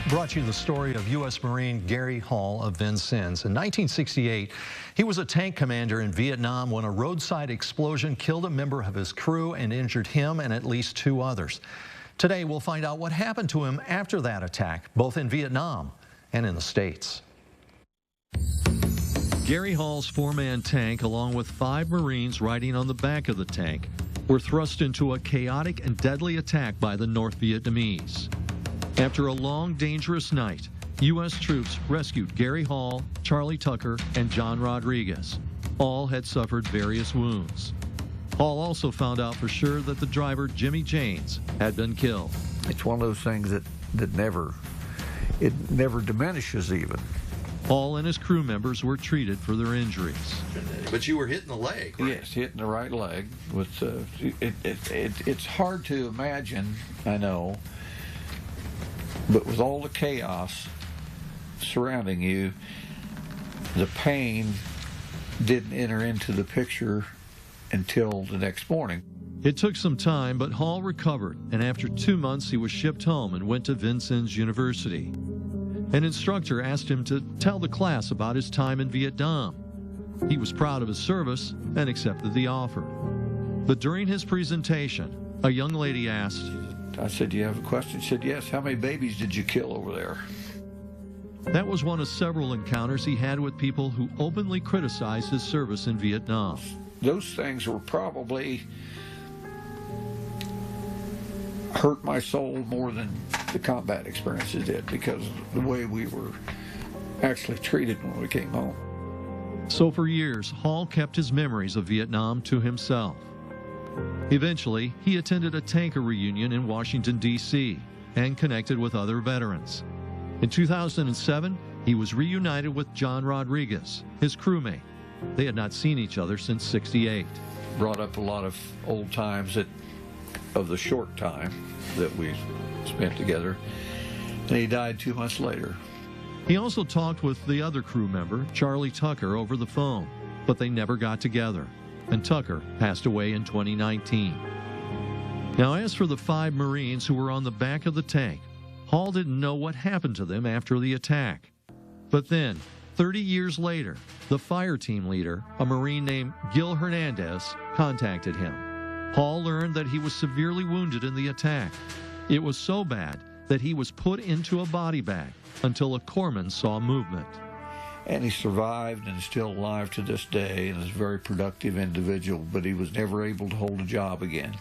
brought you the story of U.S. Marine Gary Hall of Vincennes. In 1968, he was a tank commander in Vietnam when a roadside explosion killed a member of his crew and injured him and at least 2 others. Today, we'll find out what happened to him after that attack, both in Vietnam and in the States. Gary Hall's 4-man tank, along with 5 Marines riding on the back of the tank, were thrust into a chaotic and deadly attack by the North Vietnamese. After a long, dangerous night, U.S. troops rescued Gary Hall, Charlie Tucker, and John Rodriguez. All had suffered various wounds. Hall also found out for sure that the driver, Jimmy Janes, had been killed. It's one of those things that never diminishes even. Hall and his crew members were treated for their injuries. But you were hitting the leg, right? Yes, hitting the right leg. With it's hard to imagine, I know, but with all the chaos surrounding you, the pain didn't enter into the picture until the next morning. It took some time, but Hall recovered, and after 2 months he was shipped home and went to Vincennes University. An instructor asked him to tell the class about his time in Vietnam. He was proud of his service and accepted the offer. But during his presentation, a young lady asked, I said, "Do you have a question?" She said, "Yes. How many babies did you kill over there?" That was one of several encounters he had with people who openly criticized his service in Vietnam. Those things were probably hurt my soul more than the combat experiences did, because of the way we were actually treated when we came home. So for years, Hall kept his memories of Vietnam to himself. Eventually, he attended a tanker reunion in Washington, D.C., and connected with other veterans. In 2007, he was reunited with John Rodriguez, his crewmate. They had not seen each other since '68. Brought up a lot of old times of the short time that we spent together, and he died 2 months later. He also talked with the other crew member, Charlie Tucker, over the phone, but they never got together, and Tucker passed away in 2019. Now, as for the 5 Marines who were on the back of the tank, Hall didn't know what happened to them after the attack. But then, 30 years later, the fire team leader, a Marine named Gil Hernandez, contacted him. Hall learned that he was severely wounded in the attack. It was so bad that he was put into a body bag until a corpsman saw movement. And he survived and is still alive to this day and is a very productive individual, but he was never able to hold a job again.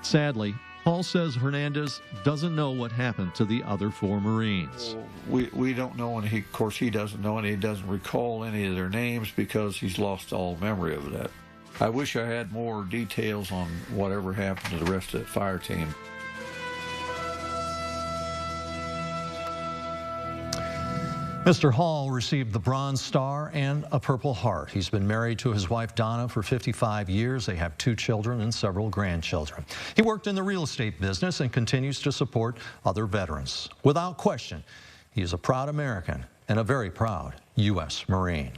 Sadly, Hall says Hernandez doesn't know what happened to the other 4 Marines. We don't know, and of course he doesn't know, and he doesn't recall any of their names because he's lost all memory of that. I wish I had more details on whatever happened to the rest of that fire team. Mr. Hall received the Bronze Star and a Purple Heart. He's been married to his wife Donna for 55 years. They have 2 children and several grandchildren. He worked in the real estate business and continues to support other veterans. Without question, he is a proud American and a very proud U.S. Marine.